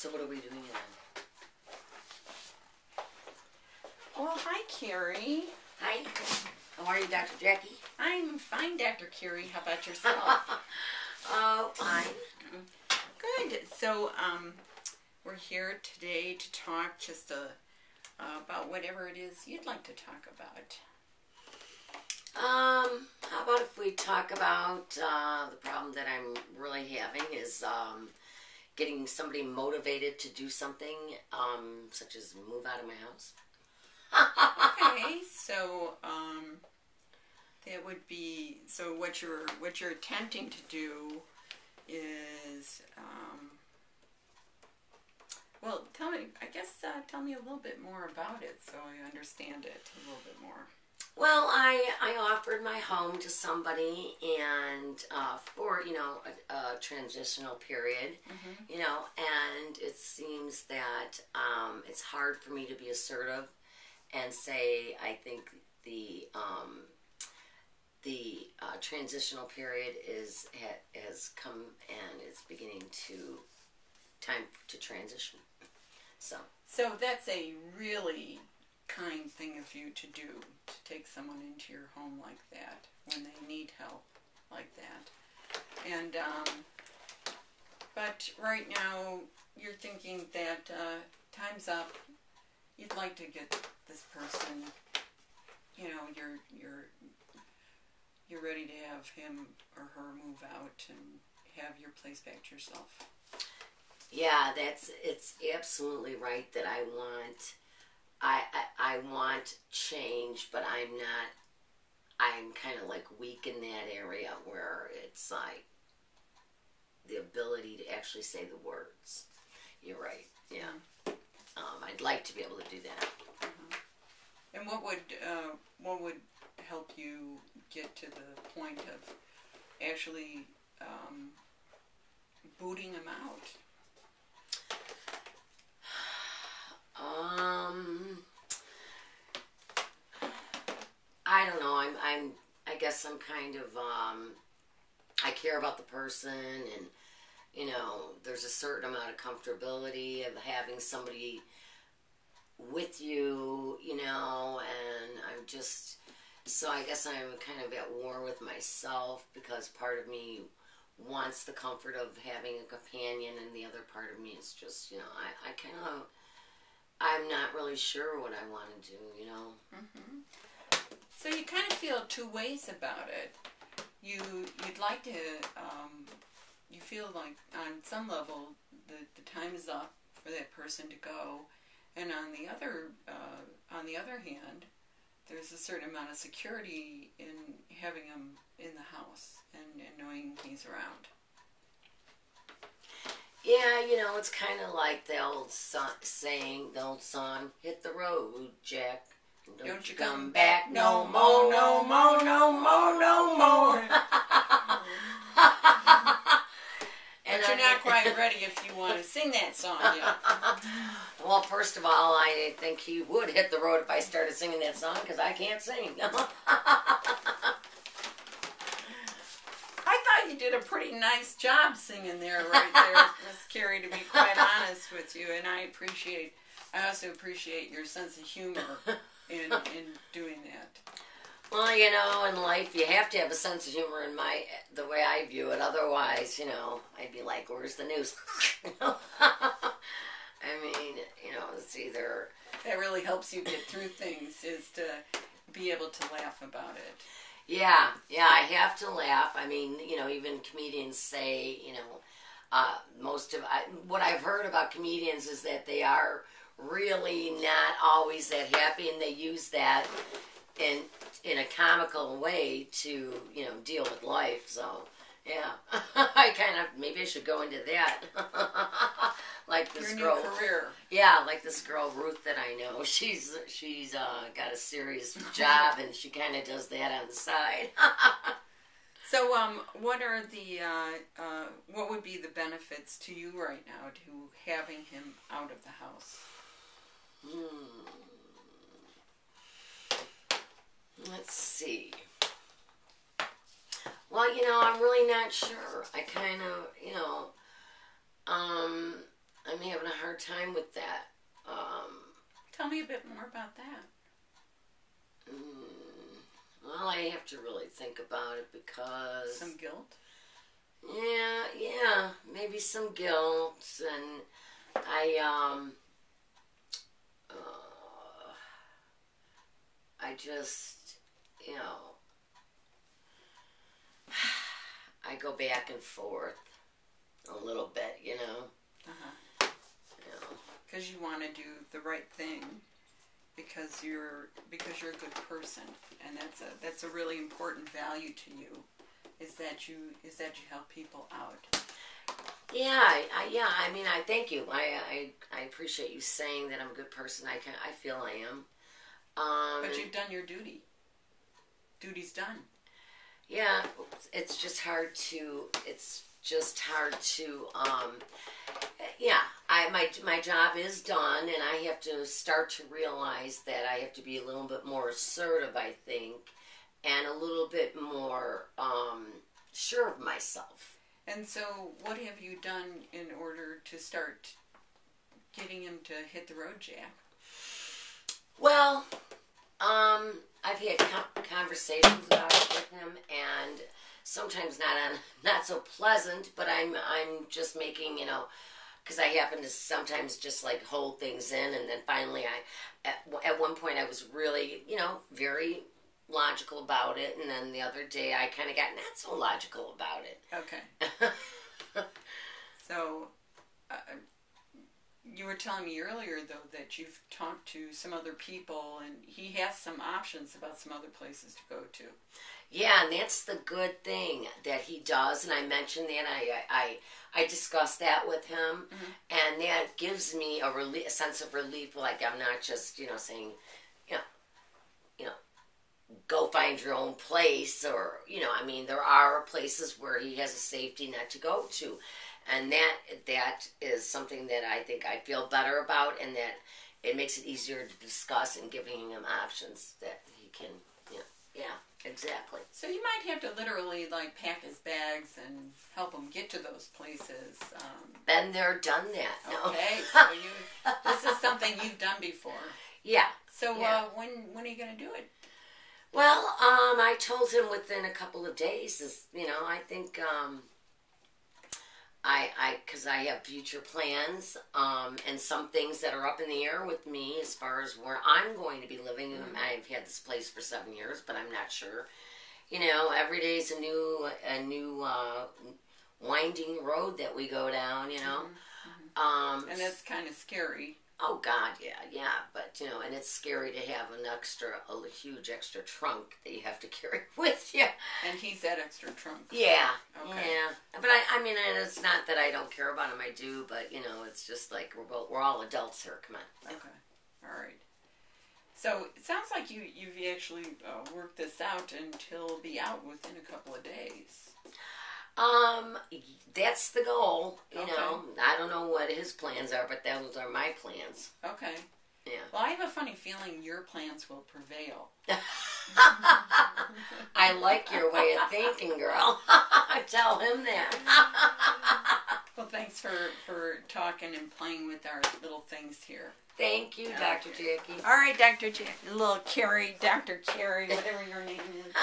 So what are we doing then? Well, hi, Carrie. Hi. How are you, Dr. Jacque? I'm fine, Dr. Carrie. How about yourself? Oh, fine. Good. So, we're here today to talk just about whatever it is you'd like to talk about. How about if we talk about the problem that I'm really having is getting somebody motivated to do something, such as move out of my house. Okay, so that would be, so what you're attempting to do is, well, tell me a little bit more about it so I understand it a little bit more. Well, I offered my home to somebody, and for a transitional period, and it seems that it's hard for me to be assertive and say I think the transitional period has come and it's beginning to time to transition. So that's a really kind thing of you to do, to take someone into your home like that when they need help like that. And but right now you're thinking that time's up. You'd like to get this person, you're ready to have him or her move out and have your place back to yourself. Yeah, it's absolutely right that I want change, but I'm kind of like weak in that area where it's like the ability to actually say the words. You're right, yeah. I'd like to be able to do that. And what would help you get to the point of actually booting him out? I don't know. I guess I'm kind of I care about the person, and there's a certain amount of comfortability of having somebody with you, and I'm just, so I guess I'm kind of at war with myself because part of me wants the comfort of having a companion, and the other part of me is just, I'm not really sure what I want to do, So you kind of feel two ways about it. You'd like to, you feel like on some level the time is up for that person to go, and on the other hand, there's a certain amount of security in having him in the house and knowing he's around. Yeah, it's kind of like the old song, hit the road, Jack. Don't you come back no more, no more, no more, no more. But you're not quite ready if you want to sing that song yet. Well, first of all, I think he would hit the road if I started singing that song because I can't sing. I thought you did a pretty nice job singing there, right there, Miss Carrie, to be quite honest with you. And I also appreciate your sense of humor in doing that. Well, in life you have to have a sense of humor in the way I view it. Otherwise, I'd be like, where's the news? I mean, it's either... That really helps you get through things, is to be able to laugh about it. Yeah, I have to laugh. I mean, even comedians say, what I've heard about comedians is that they are really not always that happy, and they use that in a comical way to, deal with life. So, yeah, maybe I should go into that. Like this Your girl. new career. Yeah, like this girl Ruth that I know. She's got a serious job, and she kind of does that on the side. So, what would be the benefits to you right now to having him out of the house? Let's see. Well, I'm really not sure. I kind of, I'm having a hard time with that. Tell me a bit more about that. Well, I have to really think about it because... Some guilt? Yeah, maybe some guilt, and I just, I go back and forth a little bit, Uh-huh. Because you want to do the right thing, because you're a good person, and that's a really important value to you, is that you help people out. Yeah, I mean, I thank you. I appreciate you saying that I'm a good person. I feel I am. But you've done your duty. Duty's done. Yeah, it's just hard to. My job is done, and I have to start to realize that I have to be a little bit more assertive, I think, and a little bit more sure of myself. And so, what have you done in order to start getting him to hit the road, Jacque? Well, I've had conversations about it with him, and sometimes not so pleasant, but I'm just making, because I happen to sometimes just like hold things in, and then finally at one point I was really, very logical about it, and then the other day I kind of got not so logical about it. Okay. So, you were telling me earlier, though, that you've talked to some other people, and he has some options about some other places to go to. Yeah, and that's the good thing that he does, and I mentioned that, I discussed that with him, and that gives me a sense of relief, like I'm not just, saying, go find your own place, or, there are places where he has a safety net to go to, and that is something that I think I feel better about, and that it makes it easier to discuss and giving him options that he can, yeah, exactly. So you might have to literally, pack his bags and help him get to those places. Been there, done that. No. Okay, so this is something you've done before. Yeah. So yeah. When are you going to do it? Well, I told him within a couple of days. I think because I have future plans and some things that are up in the air with me as far as where I'm going to be living. I've had this place for 7 years, but I'm not sure. Every day is a new winding road that we go down. And that's kind of scary. Oh God, yeah, but and it's scary to have a huge extra trunk that you have to carry with you. And he's that extra trunk. Yeah, okay. Yeah. But I mean, it's not that I don't care about him. I do, but it's just like we're all adults here. Come on. Okay, all right. So it sounds like you've actually worked this out, and he'll be out within a couple of days. That's the goal, Okay. I don't know what his plans are, but those are my plans. Okay. Yeah. Well, I have a funny feeling your plans will prevail. I like your way of thinking, girl. Tell him that. Well, thanks for talking and playing with our little things here. Thank you, Dr. Jacque. All right, Dr. Jacque. Little Carrie, Dr. Carrie, whatever your name is.